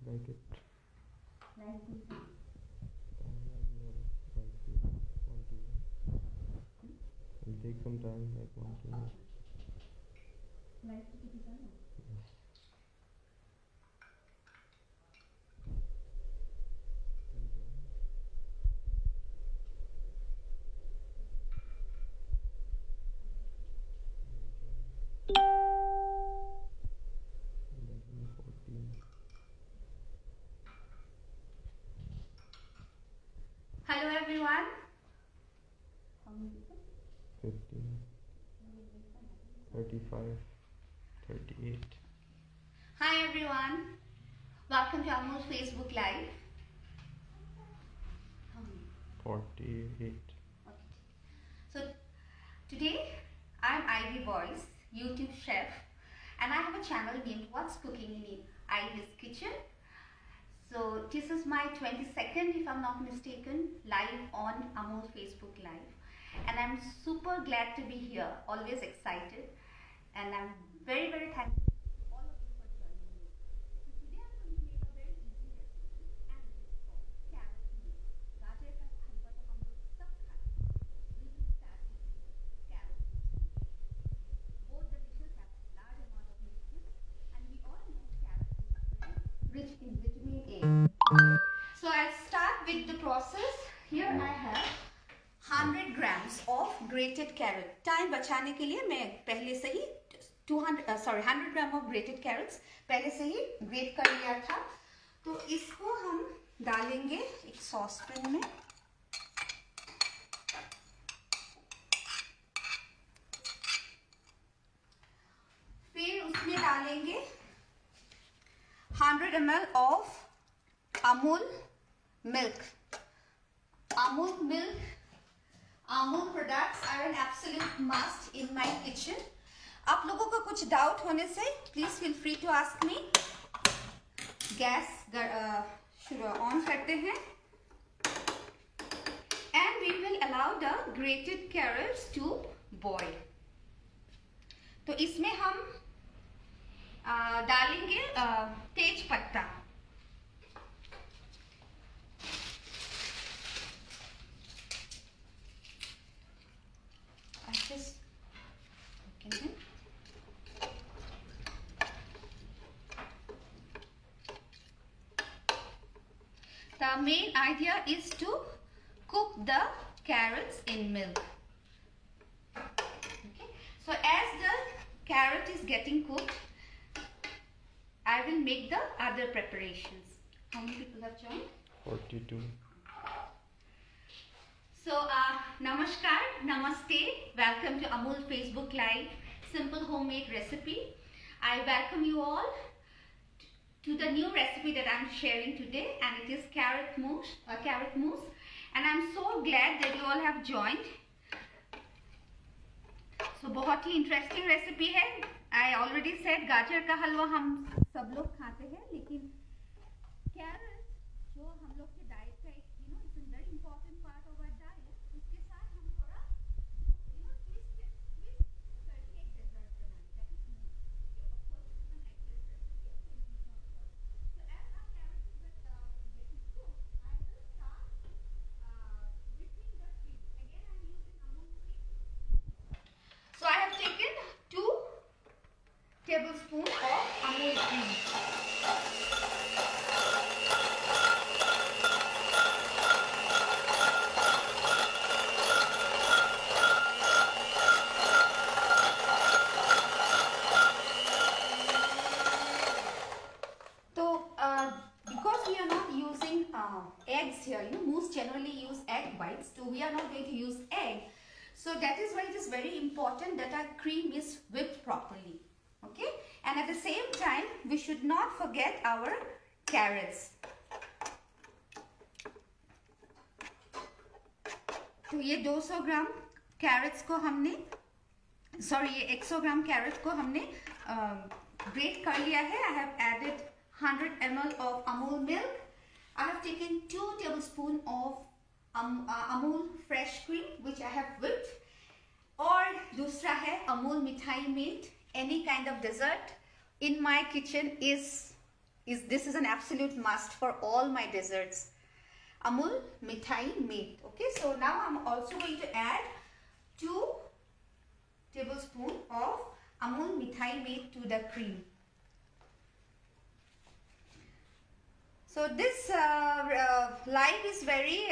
like it. Like this. It'll take some time, like 1-2 minutes. Like to keep it on. Hello everyone. How many people? 15, 35, 38. Hi everyone. Welcome to our Mousse Facebook Live. How many? 48. Okay. So today I'm Ivy Boyce, YouTube chef, and I have a channel named What's Cooking in Ivy's Kitchen. So this is my 22nd, if I'm not mistaken, live on Amul Facebook Live, and I'm super glad to be here, always excited, and I'm very thankful to all of you for joining me. So today I'm going to make a very easy recipe, and it is called carrot mousse. गाजर का हलवा तो हम लोग सब खाते हैं. We will start eating carrot mousse. Both the dishes have large amount of nutrients, and we all know carrot is very rich in vitamin A. So I'll start with the process. Here I have 100 grams of grated carrot. Time बचाने के लिए मैं पहले से ही 100 ग्राम of grated carrots पहले से ही great कर लिया था. तो इसको हम डालेंगे एक सॉसपैन में. फिर उसमें डालेंगे 100 ml of Amul milk. Amul milk, Amul products are an absolute must in my kitchen. आप लोगों को कुछ डाउट होने से please feel free to ask me. Gas on करते हैं and we will allow the grated carrots to boil. तो इसमें हम डालेंगे तेज पत्ता. The main idea is to cook the carrots in milk. Okay. So as the carrot is getting cooked, I will make the other preparations. How many people have joined? 42. So namaskar, namaste, welcome to Amul Facebook Live, simple homemade recipe. I welcome you all to the new recipe that I'm sharing today, and it is carrot mousse, and I'm so glad that you all have joined. So बहुत ही interesting recipe है. I already said गाजर का हलवा हम सब लोग खाते हैं, लेकिन carrot जो हम लोग के डाइट का एक it's a very important part of our diet. उसके साथ हम थोड़ा twist करके एक dessert बनाएंगे. That is mousse. Okay, of course this is an eggless recipe, so it is not good. So as our carrots getting cooked, I will start whipping the cream. Again, I'm using Amul cream. So I have taken 2 tablespoons of Amul cream. Because we are not using eggs here, mousse generally use egg whites, so we are not going to use egg. So that is why it is very important that our cream is whipped properly. Okay, and at the same time we should not forget our carrots. तो ये 200 ग्राम crates को हमने ये 100 ग्राम carat को हमने great कर लिया है. I have added 100 ml of Amul milk. I have taken 2 tablespoons of Amul fresh cream which I have whipped. और दूसरा है Amul mithai made. Any kind of dessert in my kitchen is this is an absolute must for all my desserts. Amul Mithai Made. Okay, so now I'm also going to add 2 tablespoons of Amul Mithai Made to the cream. So this live is very,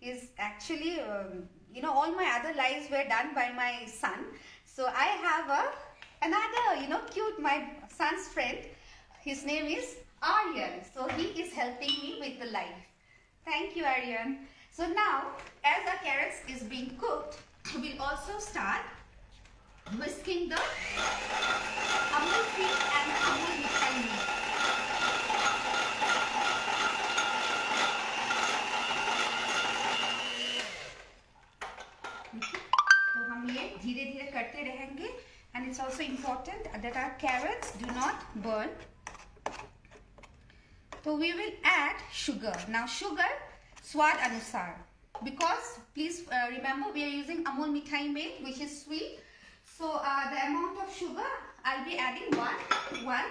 is actually, all my other lives were done by my son. So I have another, cute, my son's friend. His name is Aryan. So he is helping me with the live. Thank you, Aryan. So now, as our carrots is being cooked, we'll also start whisking the Amul cream and Amul Mithai Made. तो हम ये धीरे धीरे करते रहेंगे, and it's also important that our carrots do not burn. So we will add sugar. Now sugar swad anusar, because please remember we are using Amul Mithai Made, which is sweet. So the amount of sugar I'll be adding one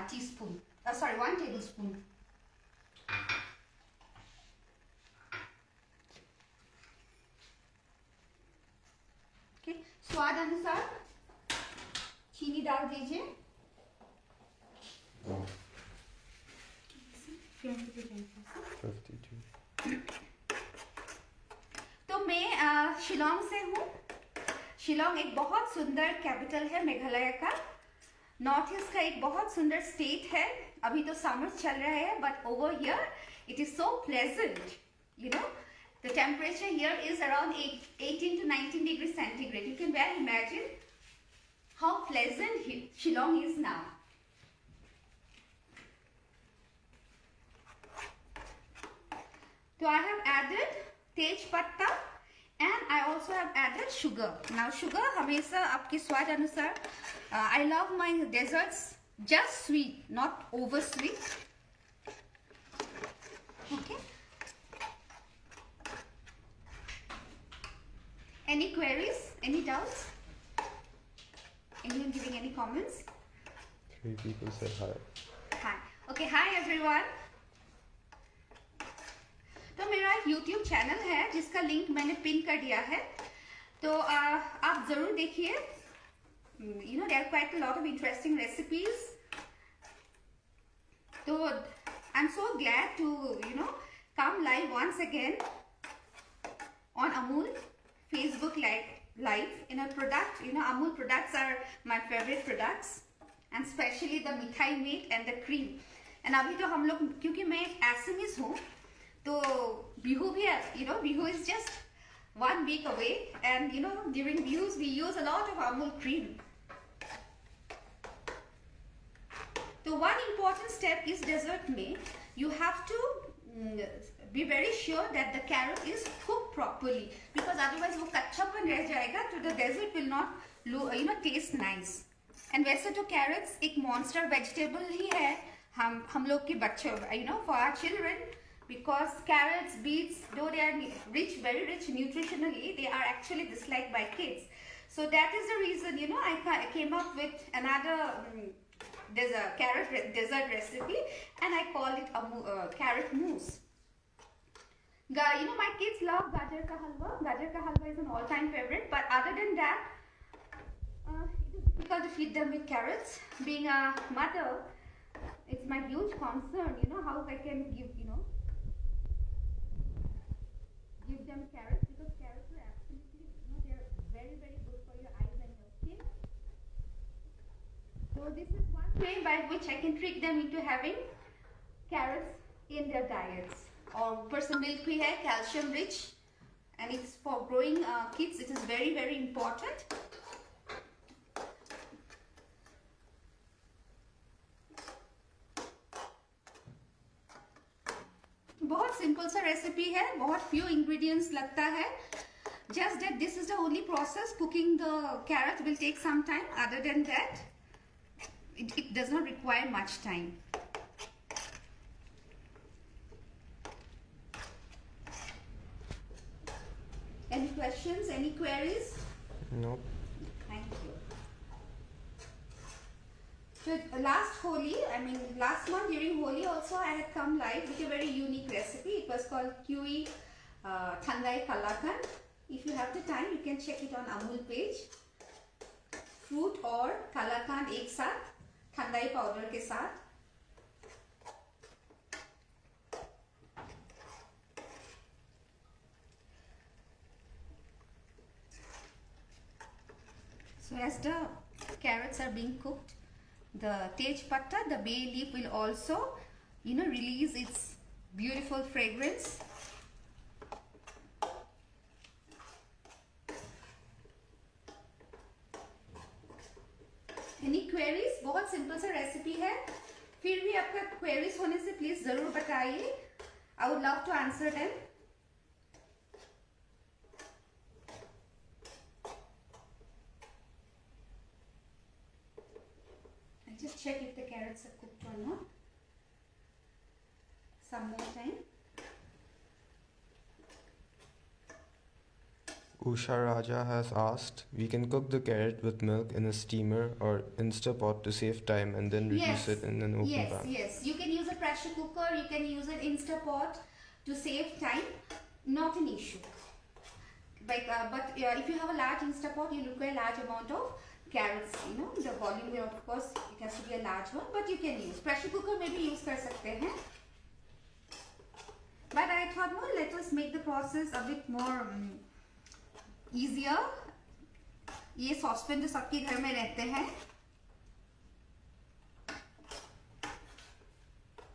tablespoon. Okay, स्वाद अनुसार चीनी डाल दीजिए. 52. तो मैं शिलोंग से हूँ. शिलोंग एक बहुत सुंदर कैपिटल है मेघालय का. नॉर्थ ईस्ट का एक बहुत सुंदर स्टेट है. अभी तो समर चल रहा है, but over here it is so pleasant. The temperature here is around 18 to 19 degrees centigrade. You can well imagine how pleasant Shillong is now. So I have added tej patta and I also have added sugar. Now sugar हमेशा आपके स्वाद अनुसार. I love my desserts just sweet, not over sweet. Okay. Any queries? Any doubts? Anyone giving any comments? 3 people said hi. Hi. Okay, hi everyone. तो मेरा एक YouTube channel है जिसका link मैंने पिन कर दिया है. तो आप जरूर देखिए. There are quite a lot of interesting recipes. So I'm so glad to come live once again on Amul Facebook live in a product. Amul products are my favorite products, and especially the Mithai Made and the cream. And अभी तो हम लोग, क्योंकि मैं एक Assamese हूँ, तो बिहू भी है. Bihu is just 1 week away, and during bihus we use a lot of Amul cream. So one important step is dessert में you have to be very sure that the carrot is cooked properly, because otherwise वो कच्चापन रह जाएगा, तो the dessert will not taste nice. And वैसे तो carrots एक monster vegetable ही है हम लोग के बच्चों, for our children, because carrots, beets, though they are very rich nutritionally, they are actually disliked by kids. So that is the reason I came up with another carrot dessert recipe, and I call it carrot mousse. My kids love gajar ka halwa. Gajar ka halwa is an all-time favorite, but other than that, it is difficult to feed them with carrots. Being a mother, it's my huge concern, how I can give them carrots, because carrots are absolutely, they're very, very good for your eyes and your skin. So this is one way by which I can trick them into having carrots in their diets. Or person milk bhi hai, calcium rich, and it's for growing kids. It is very, very important. बहुत simple सा recipe है, बहुत few ingredients लगता है. Just that this is the only process. Cooking the carrot will take some time. Other than that, it does not require much time. Any questions? Any queries? No. Thank you. So last Holi, last month during Holi also I had come live with a very unique recipe. It was called Kiwi Thandai Kalakan. If you have the time, you can check it on Amul page. Fruit और कलाकंद एक साथ ठंडाई powder के साथ. So as the carrots are being cooked, the tej patta, the bay leaf will also, release its beautiful fragrance. Any queries? बहुत simple सा recipe है. फिर भी आपका क्वेरीज होने से प्लीज जरूर बताइए. I would love to answer them. I just check if the carrots are cooked or not. Some more time. Usha Raja has asked, we can cook the carrot with milk in a steamer or Instapot to save time and then reduce it in an open pan. Yes. You can use a pressure cooker, you can use an Instapot to save time. Not an issue. But if you have a large Instapot, you require a large amount of carrots. The volume will, of course, it has to be a large one. But you can use pressure cooker. Maybe use कर सकते हैं. But I thought, no, let us make the process a bit more easier. ये saucepan तो सबके घर में रहते हैं.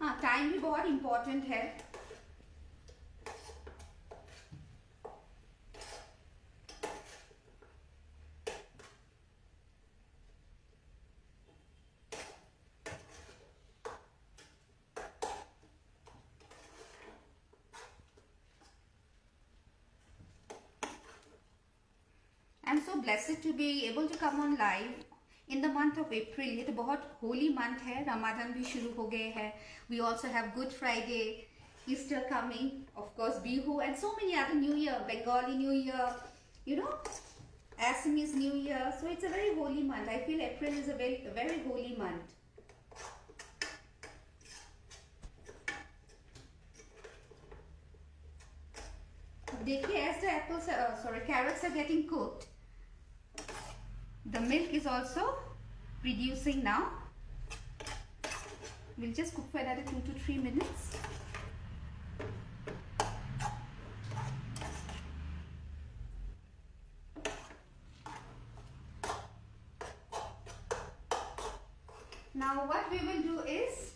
हाँ, टाइम भी बहुत इम्पोर्टेंट है. I'm so blessed to be able to come on live in the month of April. ये तो बहुत holy month है. Ramadan भी शुरू हो गए हैं. We also have Good Friday, Easter coming, of course Bihu, and so many other New Year, Bengali New Year, Assamese New Year. So it's a very holy month. I feel April is a very holy month. देखिए, as the carrots are getting cooked, the milk is also reducing now. We'll just cook for another 2 to 3 minutes. Now what we will do is,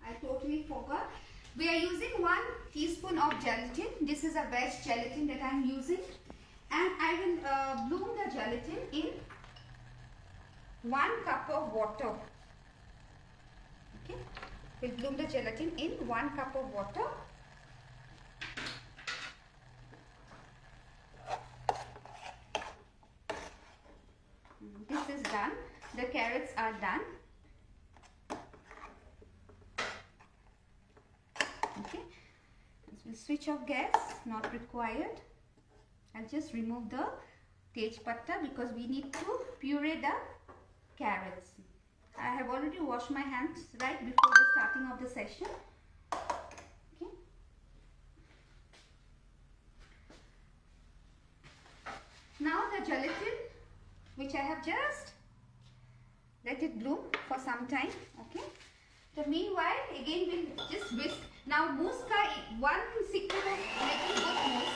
I totally forgot, we are using 1 teaspoon of gelatin. This is a veg gelatin that I am using, and I will bloom the gelatin in 1 cup of water. Okay, we'll bloom the gelatin in 1 cup of water. This is done. The carrots are done. Okay, we'll switch off gas, not required. I'll just remove the tej patta because we need to puree the carrots. I have already washed my hands right before the starting of the session. Okay. Now the gelatin, which I have just let it bloom for some time. Okay. So meanwhile, again we'll just whisk. Now mousse ka one secret of making good mousse.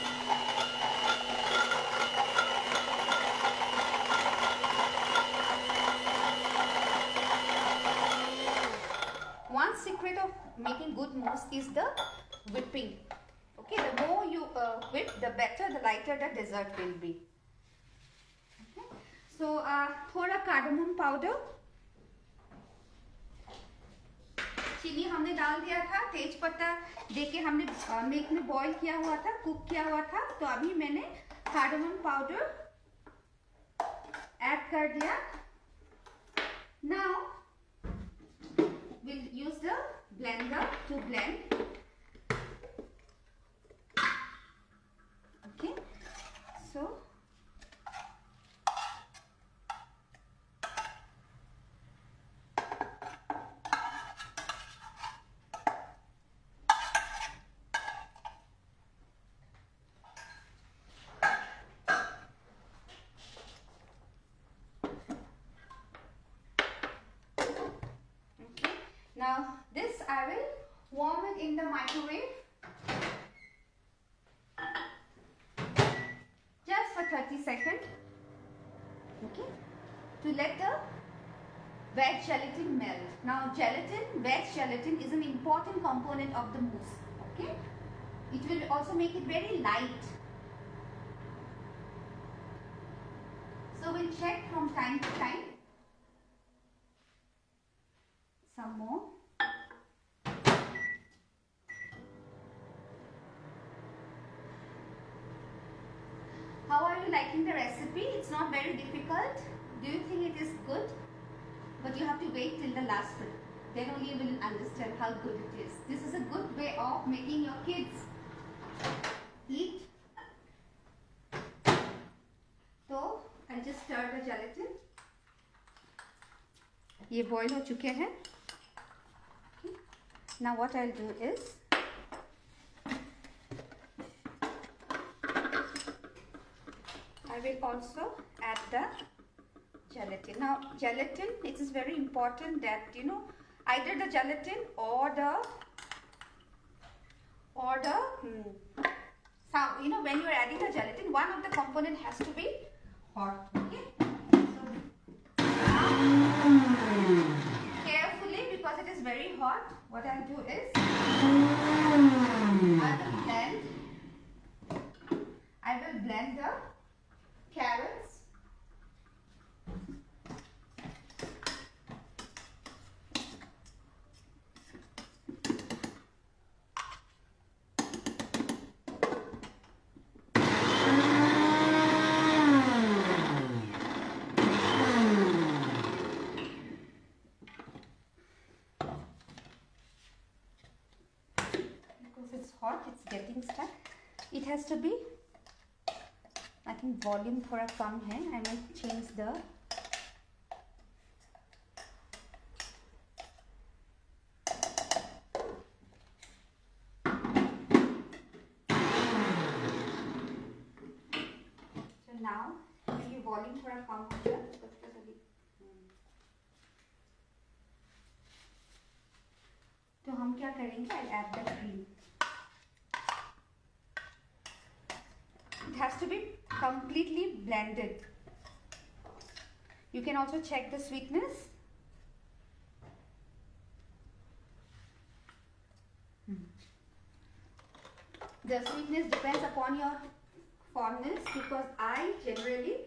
One secret of making good mousse is the whipping. Okay, the more you whip, the better, the lighter the dessert will be. Okay. So थोड़ा cardamom powder, चीनी हमने डाल दिया था, तेज पत्ता देके हमने milk में बॉईल किया हुआ था, कुक किया हुआ था. तो अभी मैंने कार्डमम पाउडर ऐड कर दिया. Now we'll use the blender to blend. Okay, so 30 seconds, okay, to let the wet gelatin melt. Now wet gelatin is an important component of the mousse, okay. It will also make it very light. So we'll check from time to time. Some more. How are you liking the recipe? It's not very difficult. Do you think it is good? But you have to wait till the last bit. Then only you will understand how good it is. This is a good way of making your kids eat. So I'll just stir the gelatin. ये boil हो चुके हैं. Now what I'll do is I will also add the gelatin. Now gelatin, it is very important that either the gelatin or the when you are adding the gelatin, one of the component has to be hot. Okay. So carefully, because it is very hot, what I'll do is I will blend the carrots. Because it's hot, it's getting stuck. It has to be, I think volume थोड़ा कम है. I might change the so now ये volume थोड़ा कम हो गया. तो हम क्या करेंगे? I'll add the cream. It has to be completely blended. You can also check the sweetness. The sweetness depends upon your fondness, because I generally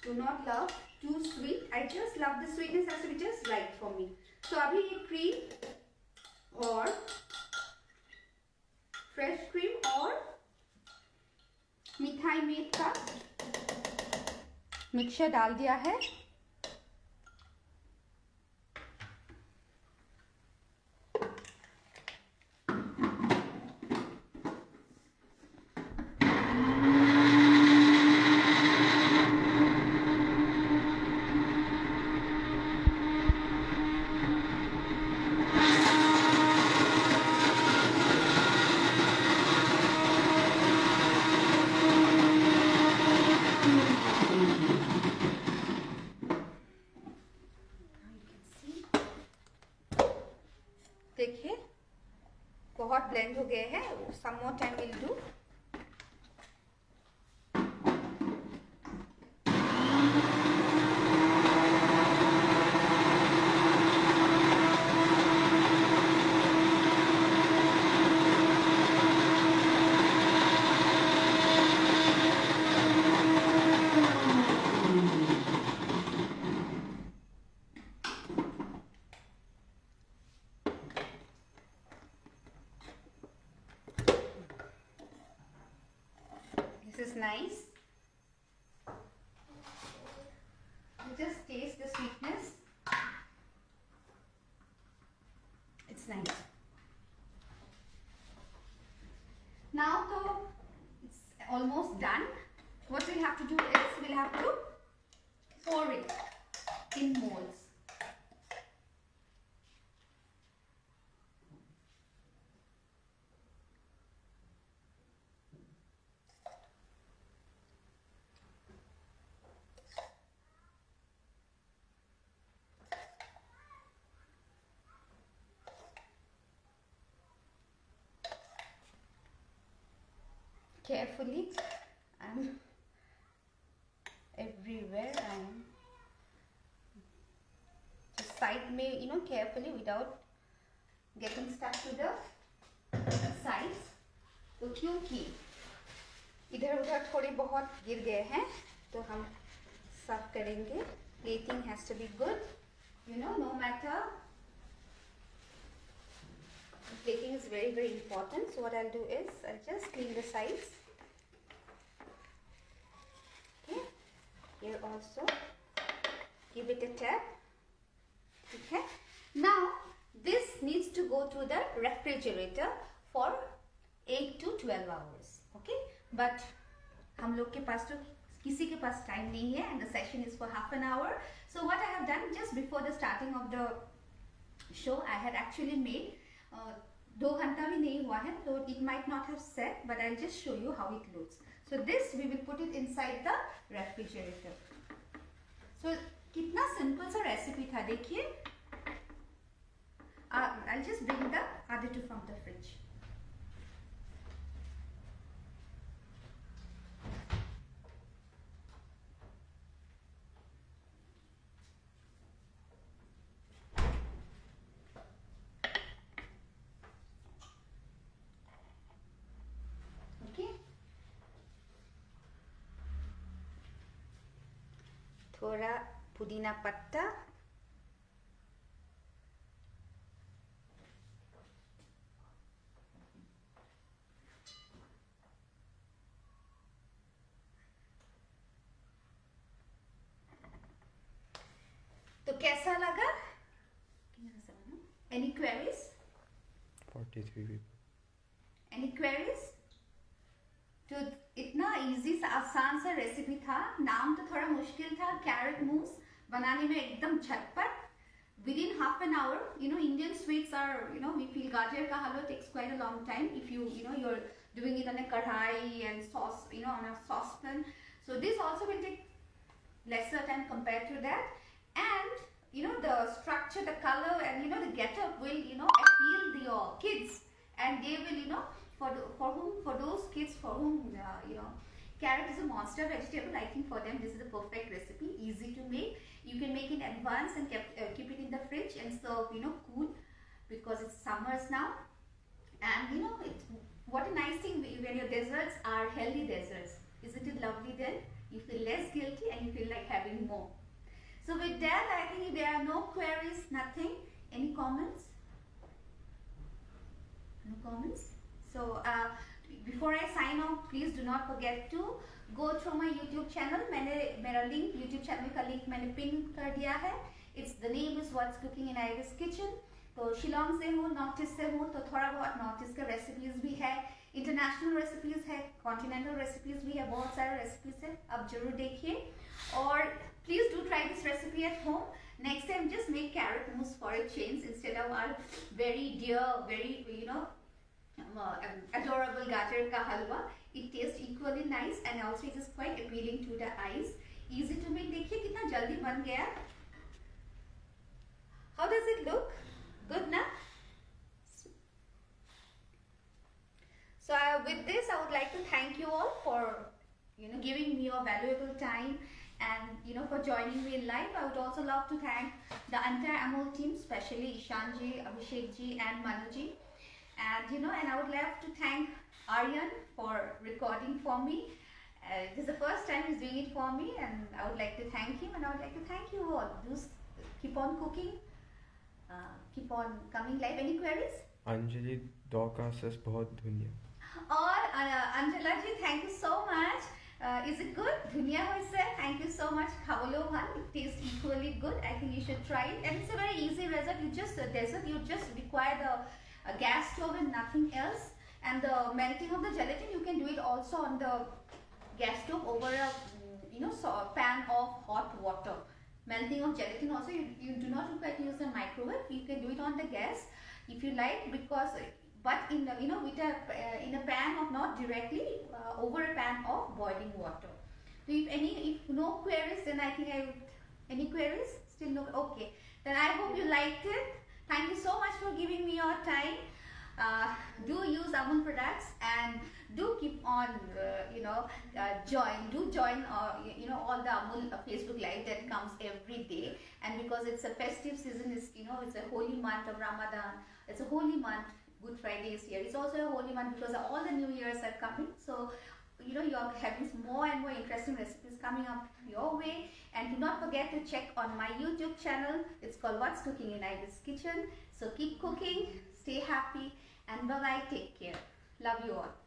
do not love too sweet. I just love the sweetness has to be just right for me. So अभी ये cream और fresh cream और मिठाई met का mixture डाल दिया है. देखिए बहुत ब्लेंड हो गए हैं. Some more time we'll do. This is nice. You just taste the sweetness. It's nice. Now though it's almost done, what we'll have to do is we'll have to pour it in molds. Carefully, side में carefully without getting stuck to the sides. तो क्योंकि इधर उधर थोड़े बहुत गिर गए हैं तो हम साफ करेंगे. Plating has to be good, no matter. Plating is very, very important. So what I'll do is I'll just clean the sides. Okay, here also give it a tap. Okay, now this needs to go to the refrigerator for 8 to 12 hours. Okay, but हम लोग के पास तो किसी के पास time नहीं है, and the session is for half an hour. So what I have done just before the starting of the show, I had actually made 2 घंटा भी नहीं हुआ है, so it might not have set, but I'll just show you how it looks. So this we will put it inside the refrigerator. So कितना simple सा recipe था, देखिए. I'll just bring the other two from the fridge. थोड़ा पुदीना पत्ता, तो कैसा लगा? Any queries? 43 people. Any queries? तो इतना इजी सा आसान सा रेसिपी था. नाम तो थोड़ा मुश्किल था, कैरेट मूस. बनाने में एकदम झटपट. Within half an hour, Indian sweets are, we feel gajar ka halwa takes quite a long time if you're doing it on a kadhai and sauce, on a saucepan. So this also will take lesser time compared to that. And the structure, the color, and the getup will appeal your kids, and they will for those kids for whom carrot is a monster vegetable. I think for them this is a perfect recipe, easy to make. You can make in advance and keep it in the fridge and serve cool, because it's summers now. And what a nice thing when your desserts are healthy desserts. Isn't it lovely then? You feel less guilty and you feel like having more. So with that, I think there are no queries, nothing. Any comments? No comments? So before I sign off, please do not forget to go through my YouTube channel. मैंने मेरा link YouTube channel का link मैंने pin कर दिया है. The name is What's Cooking in Ivy's Kitchen. तो शिलोंग से हूँ, नॉर्थ ईस्ट से हूँ, तो थोड़ा बहुत नॉर्थ ईस्ट के रेसिपीज भी है, इंटरनेशनल रेसिपीज है, कॉन्टिनेंटल रेसिपीज भी है, बहुत सारे रेसिपीज है. आप जरूर देखिए. और please do try this recipe at home. Next time, just make carrot mousse for a change instead of our very dear, very adorable gajar ka halwa. It tastes equally nice and also it is quite appealing to the eyes. Easy to make. देखिए कितना जल्दी बन गया. How does it look? Good na? So with this, I would like to thank you all for giving me your valuable time and for joining me in live. I would also love to thank the entire Amul team, especially Ishan ji, Abhishek ji, and Manu ji. And and I would love to thank Aryan for recording for me. This is the first time he's doing it for me, and I would like to thank him, and I would like to thank you all. Do keep on cooking, keep on coming live. Any queries? Anjali Doka says बहुत धुनिया. और Anjala ji, thank you so much. Is it good? Dhunia hoise. Thank you so much. Khawalo bhan. It tastes equally good. I think you should try it. And it's a very easy dessert. You just require the gas stove and nothing else. And the melting of the gelatin, you can do it also on the gas stove over a pan of hot water. Melting of gelatin also, you do not require to use a microwave. You can do it on the gas if you like, but in in a pan of not directly over a pan of boiling water. So if no queries, then I think any queries? Still no. Okay. Then I hope you liked it. Thank you so much for giving me your time. do use Amul products, and do keep on, join all the Amul Facebook Live that comes every day. And because it's a festive season, it's a holy month of Ramadan, it's a holy month. Good Friday is here. It's also a holy month because all the New Years are coming. So you're having more and more interesting recipes coming up your way. And do not forget to check on my YouTube channel. It's called What's Cooking in Ivy's Kitchen. So keep cooking, stay happy, and bye bye, take care. Love you all.